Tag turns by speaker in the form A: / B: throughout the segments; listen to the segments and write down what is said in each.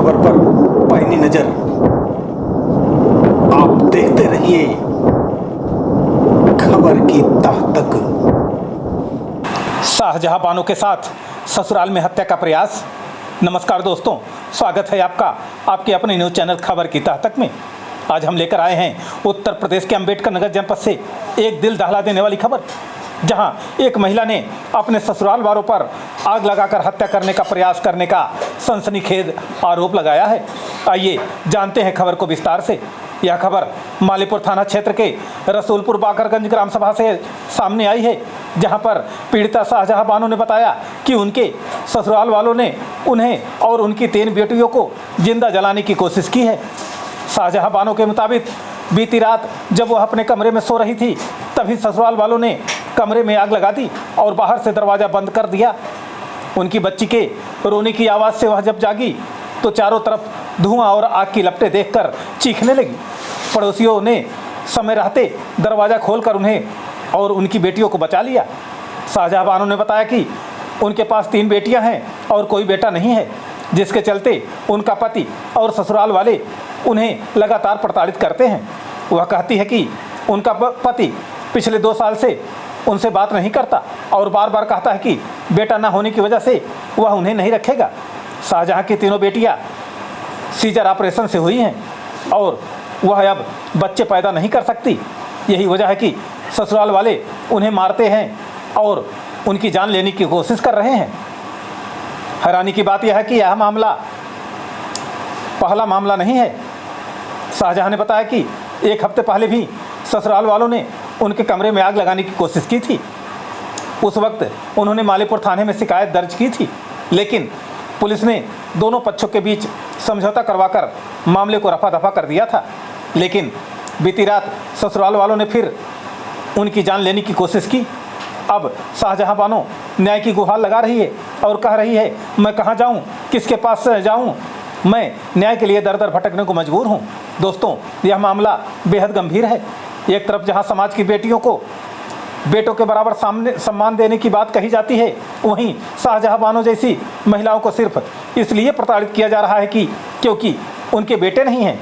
A: खबर पर पैनी नजर। आप देखते रहिए खबर की तह तक।
B: शाहजहां बानो के साथ ससुराल में हत्या का प्रयास। नमस्कार दोस्तों, स्वागत है आपका आपके अपने न्यूज़ चैनल खबर की तह तक में। आज हम लेकर आए हैं उत्तर प्रदेश के अंबेडकर नगर जनपद से एक दिल दहला देने वाली खबर, जहां एक महिला ने अपने ससुराल वालों पर आग लगाकर हत्या करने का प्रयास करने का सनसनीखेज आरोप लगाया है। आइए जानते हैं खबर को विस्तार से। यह खबर मालीपुर थाना क्षेत्र के रसूलपुर बाकरगंज ग्राम सभा से सामने आई है, जहां पर पीड़िता शाहजहां बानो ने बताया कि उनके ससुराल वालों ने उन्हें और उनकी 3 बेटियों को जिंदा जलाने की कोशिश की है। शाहजहां बानो के मुताबिक बीती रात जब वह अपने कमरे में सो रही थी, तभी ससुराल वालों ने कमरे में आग लगा दी और बाहर से दरवाज़ा बंद कर दिया। उनकी बच्ची के रोने की आवाज़ से वह जब जागी तो चारों तरफ धुआं और आग की लपटें देखकर चीखने लगी। पड़ोसियों ने समय रहते दरवाज़ा खोलकर उन्हें और उनकी बेटियों को बचा लिया। शाहजहां बानो ने बताया कि उनके पास 3 बेटियां हैं और कोई बेटा नहीं है, जिसके चलते उनका पति और ससुराल वाले उन्हें लगातार प्रताड़ित करते हैं। वह कहती है कि उनका पति पिछले 2 साल से उनसे बात नहीं करता और बार बार कहता है कि बेटा ना होने की वजह से वह उन्हें नहीं रखेगा। शाहजहां की 3 बेटियां सीजर ऑपरेशन से हुई हैं और वह अब बच्चे पैदा नहीं कर सकती। यही वजह है कि ससुराल वाले उन्हें मारते हैं और उनकी जान लेने की कोशिश कर रहे हैं। हैरानी की बात यह है कि यह मामला पहला मामला नहीं है। शाहजहां ने बताया कि 1 हफ्ते पहले भी ससुराल वालों ने उनके कमरे में आग लगाने की कोशिश की थी। उस वक्त उन्होंने मालीपुर थाने में शिकायत दर्ज की थी, लेकिन पुलिस ने दोनों पक्षों के बीच समझौता करवाकर मामले को रफा दफा कर दिया था। लेकिन बीती रात ससुराल वालों ने फिर उनकी जान लेने की कोशिश की। अब शाहजहां बानो न्याय की गुहार लगा रही है और कह रही है, मैं कहाँ जाऊँ, किसके पास जाऊँ, मैं न्याय के लिए दर दर भटकने को मजबूर हूँ। दोस्तों, यह मामला बेहद गंभीर है। एक तरफ जहाँ समाज की बेटियों को बेटों के बराबर सम्मान देने की बात कही जाती है, वहीं शाहजहां बानो जैसी महिलाओं को सिर्फ इसलिए प्रताड़ित किया जा रहा है कि क्योंकि उनके बेटे नहीं हैं।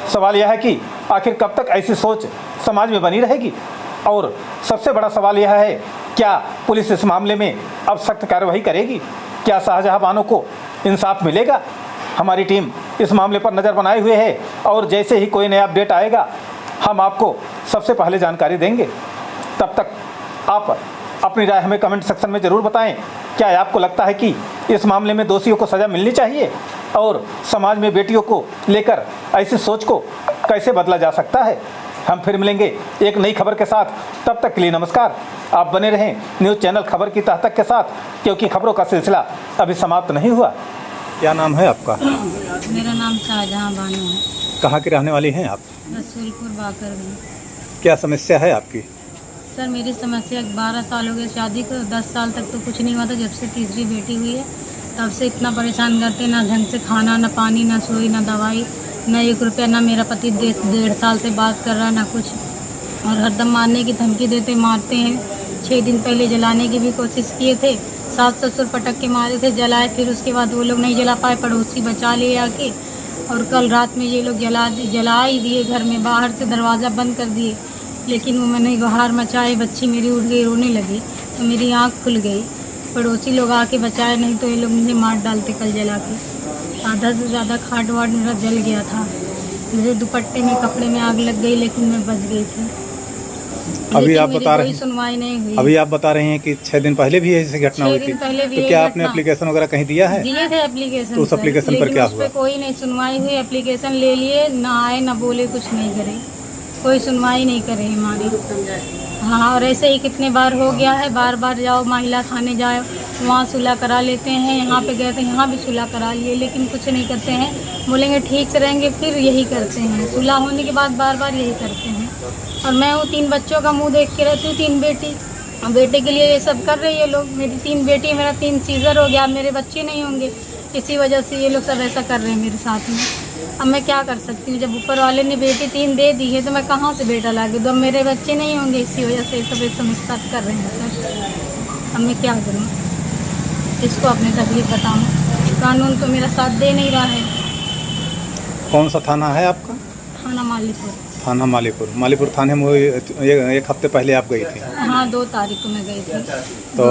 B: सवाल यह है कि आखिर कब तक ऐसी सोच समाज में बनी रहेगी, और सबसे बड़ा सवाल यह है, क्या पुलिस इस मामले में अब सख्त कार्रवाई करेगी? क्या शाहजहां बानो को इंसाफ मिलेगा? हमारी टीम इस मामले पर नज़र बनाए हुए है और जैसे ही कोई नया अपडेट आएगा हम आपको सबसे पहले जानकारी देंगे। तब तक आप अपनी राय हमें कमेंट सेक्शन में ज़रूर बताएं। क्या आपको लगता है कि इस मामले में दोषियों को सज़ा मिलनी चाहिए, और समाज में बेटियों को लेकर ऐसी सोच को कैसे बदला जा सकता है? हम फिर मिलेंगे एक नई खबर के साथ। तब तक के लिए नमस्कार। आप बने रहें न्यूज़ चैनल खबर की तह तक के साथ, क्योंकि खबरों का सिलसिला अभी समाप्त नहीं हुआ। क्या नाम है आपका?
C: मेरा नाम शाहजहां बानो है।
A: कहाँ की रहने वाली हैं आप?
C: रसूलपुर बाकरगंज।
A: क्या समस्या है आपकी?
C: सर, मेरी समस्या 12 साल हो गए शादी को। 10 साल तक तो कुछ नहीं हुआ था। जब से तीसरी बेटी हुई है तब से इतना परेशान करते, ना ढंग से खाना, ना पानी, ना सोई, ना दवाई, ना 1 रुपया। ना मेरा पति 1.5 साल से बात कर रहा, ना कुछ, और हरदम मारने की धमकी देते, मारते हैं। 6 दिन पहले जलाने की भी कोशिश किए थे। सास ससुर पटक के मारे थे, जलाए। फिर उसके बाद वो लोग नहीं जला पाए, पड़ोसी बचा लिए आके, और कल रात में ये लोग जला ही दिए। घर में बाहर से दरवाज़ा बंद कर दिए। लेकिन वो मैंने गुहार मचाए, बच्ची मेरी उठ गई, रोने लगी तो मेरी आँख खुल गई। पड़ोसी लोग आके बचाए, नहीं तो ये लोग मुझे मार डालते कल जला के। आधा से ज़्यादा खाट वाट मेरा जल गया था। मेरे दुपट्टे में, कपड़े में आग लग गई, लेकिन मैं बच गई थी।
A: अभी आप बता रहे हैं,
C: सुनवाई नहीं हुई।
A: अभी आप बता रहे हैं कि 6 दिन पहले भी ऐसी घटना हुई थी, तो क्या आपने एप्लीकेशन वगैरह कहीं दिया है?
C: दिए थे एप्लीकेशन।
A: तो उस एप्लीकेशन पर क्या हुआ?
C: कोई नहीं सुनवाई हुई। एप्लीकेशन ले लिए, ना आए ना बोले, कुछ नहीं करे, कोई सुनवाई नहीं करे हमारी। हाँ, और ऐसे ही कितने बार हो गया है। बार बार जाओ, महिला थाने जाओ, वहाँ सुलह करा लेते हैं। यहाँ पे गए थे, यहाँ भी सुलह करा लिए, लेकिन कुछ नहीं करते हैं। बोलेंगे ठीक से रहेंगे, फिर यही करते हैं। सुलह होने के बाद बार बार यही करते हैं। और मैं हूँ 3 बच्चों का मुंह देख के रहती हूँ। 3 बेटी, बेटे के लिए ये सब कर रही है लोग। मेरी 3 बेटी, मेरा 3 सीजर हो गया, मेरे बच्चे नहीं होंगे। इसी वजह से ये लोग सब ऐसा कर रहे हैं मेरे साथ में। अब मैं क्या कर सकती हूँ? जब ऊपर वाले ने बेटी 3 दे दी है तो मैं कहाँ से बेटा ला के दूँ? अब मेरे बच्चे नहीं होंगे, इसी वजह से सब एक समस्या कर रहे हैं सर। अब मैं क्या करूँ? इसको अपनी तकलीफ बताऊँ? कानून तो मेरा साथ दे नहीं रहा है।
A: कौन सा थाना है आपका?
C: थाना मालीपुर।
A: थाना मालीपुर। मालीपुर थाने में एक हफ्ते पहले आप गई थी?
C: हाँ, 2 तारीख को मैं गई थी।
A: तो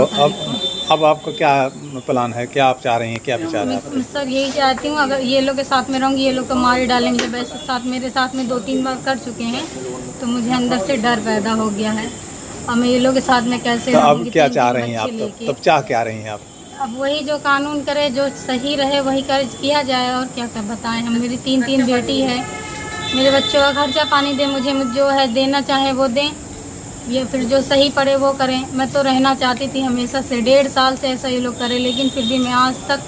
A: अब आपका क्या प्लान है, क्या आप चाह रही हैं, क्या विचार है आपका?
C: मैं सर यही चाहती हूँ, अगर ये लोग के साथ में रहूँगी ये लोग तो मार ही डालेंगे। वैसे साथ मेरे साथ में 2-3 बार कर चुके हैं, तो मुझे अंदर से डर पैदा हो गया है। अब मैं ये लोग के साथ में कैसे
A: तो अब
C: रहूँगी?
A: क्या
C: 3
A: चाह रही हैं आप? तब चाह क्या रही हैं आप?
C: अब वही जो कानून करे, जो सही रहे वही कर किया जाए, और क्या कर बताएं। हम मेरी 3 बेटी है, मेरे बच्चों का खर्चा पानी दे, मुझे जो है देना चाहे वो दें, या फिर जो सही पड़े वो करें। मैं तो रहना चाहती थी हमेशा से, 1.5 साल से ऐसा ये लोग करे, लेकिन फिर भी मैं आज तक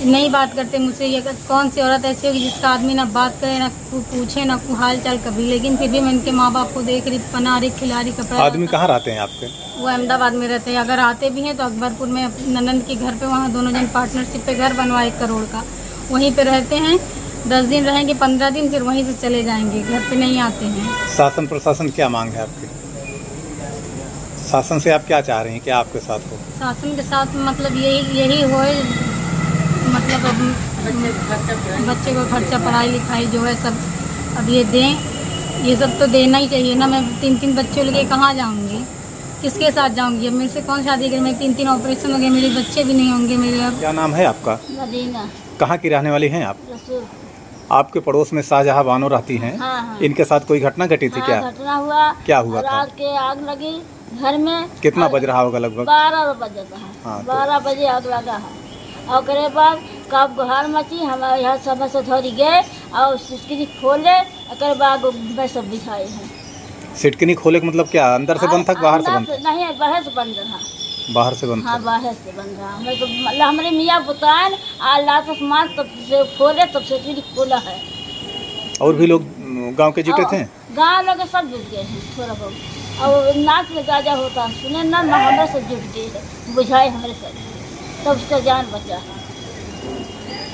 C: नहीं बात करते मुझसे। ये कौन सी औरत ऐसी होगी जिसका आदमी ना बात करे, ना पूछे, ना हाल चाल कभी, लेकिन फिर भी मैं इनके माँ बाप को देख रही, पना रही, खिला रही, कपड़ा।
A: आदमी कहाँ रहते हैं आपके?
C: वो अहमदाबाद में रहते हैं। अगर आते भी हैं तो अकबरपुर में ननंद के घर पे, वहाँ दोनों जन पार्टनरशिप पे घर बनवा 1 करोड़ का, वहीं पे रहते हैं। 10 दिन रहेंगे, 15 दिन, फिर वहीं से चले जाएंगे, घर पे नहीं आते हैं।
A: शासन प्रशासन क्या मांग है आपकी? शासन से आप क्या चाह रही हैं, क्या आपके साथ हो?
C: शासन के साथ मतलब यही हो, मतलब अब बच्चे को खर्चा, पढ़ाई लिखाई जो है सब अब ये दें। ये सब तो देना ही चाहिए ना। मैं 3 बच्चों लेके कहाँ जाऊँगी, किसके साथ जाऊँगी? अब मेरे से कौन शादी करे? मेरे 3 ऑपरेशन हो गए, मेरे बच्चे भी नहीं होंगे मेरे। अब
A: क्या नाम है आपका?
C: मदीना।
A: कहाँ की रहने वाली हैं आप?
C: रसूल।
A: आपके पड़ोस में शाहजहां बानो रहती हैं।
C: हाँ।
A: इनके साथ कोई घटना घटी थी? क्या
C: घटना हुआ?
A: क्या हुआ था?
C: रात के आग लगी घर में।
A: कितना बज रहा होगा लगभग?
C: 12 बजे है।
A: हाँ,
C: 12 बजे आग लगा है, और करे बाद कब गुहार मची, हमारे यहाँ समय से थोड़ी गए और सिटकिनी खोले, और बाद में सब बिछाए हैं।
A: सिटकिनी खोले का मतलब क्या, अंदर से बंद था, बाहर से बंद था?
C: नहीं, बाहर से बंद रहा।
A: बाहर से बंद था?
C: हाँ, बाहर से बंद रहा। हमें तो मतलब हमारे मियाँ बुतान लात मार तब से खोले, तब सिटकिनी खोला है।
A: और भी लोग गांव के जुटे थे?
C: गाँव लोग सब जुट गए हैं थोड़ा बहुत, और नाच में गाजा होता सुने ना, हमारे सब जुट गए है, बुझाए हमारे सब, तब उसका जान बचा है।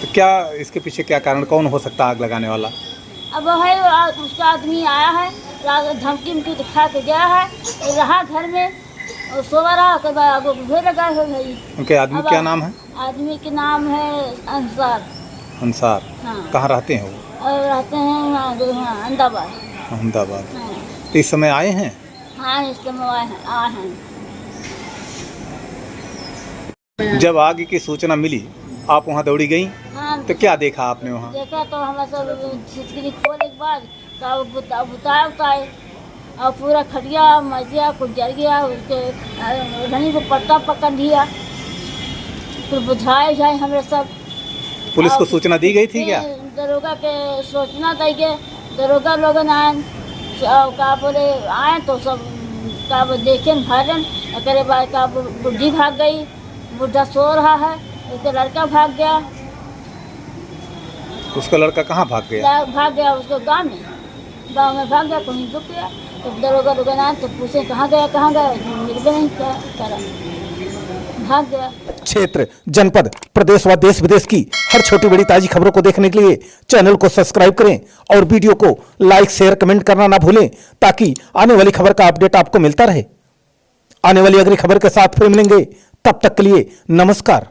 A: तो क्या इसके पीछे क्या कारण, कौन हो सकता है आग लगाने वाला?
C: अब है उसका आदमी आया है, धमकी उमकी दिखा के गया है, रहा घर में और सोवा रहा, कब आगो घर लगाए हो भाई।
A: उनके आदमी क्या नाम है?
C: आदमी के नाम है अंसार।
A: अंसार।
C: हाँ।
A: कहाँ रहते हैं वो?
C: और रहते हैं अहमदाबाद।
A: अहमदाबाद।
C: हाँ।
A: तो इस समय आए हैं?
C: हाँ, इस समय आए हैं।
A: जब आग की सूचना मिली आप वहाँ दौड़ी गई?
C: हाँ।
A: तो क्या देखा आपने वहाँ?
C: देखा तो हमारे सब सिटकिनी खोलने के बाद बुताए और पूरा खटिया मजिया कुछ जल गया, उसके रनी को पट्टा पकड़ दिया, फिर बुझाए जाए हमारे सब।
A: पुलिस को सूचना दी गई थी क्या?
C: दरोगा के सूचना दी गई, दरोगा लोग आए, का बोले आए तो सब का देखे भरन, करे बाद का बुढ़ी भाग गई, बुढ़ा सो रहा है, उसका लड़का भाग गया।
A: उसका लड़का कहाँ भाग गया?
C: भाग गया उसको गांव में भाग गया, कहीं रुक गया। तो दरोगा लोग आए तो पूछे कहाँ गया, मिल नहीं, क्या करा, भाग गया।
B: क्षेत्र, जनपद, प्रदेश व देश विदेश की हर छोटी बड़ी ताजी खबरों को देखने के लिए चैनल को सब्सक्राइब करें और वीडियो को लाइक, शेयर, कमेंट करना ना भूलें, ताकि आने वाली खबर का अपडेट आपको मिलता रहे। आने वाली अगली खबर के साथ फिर मिलेंगे, तब तक के लिए नमस्कार।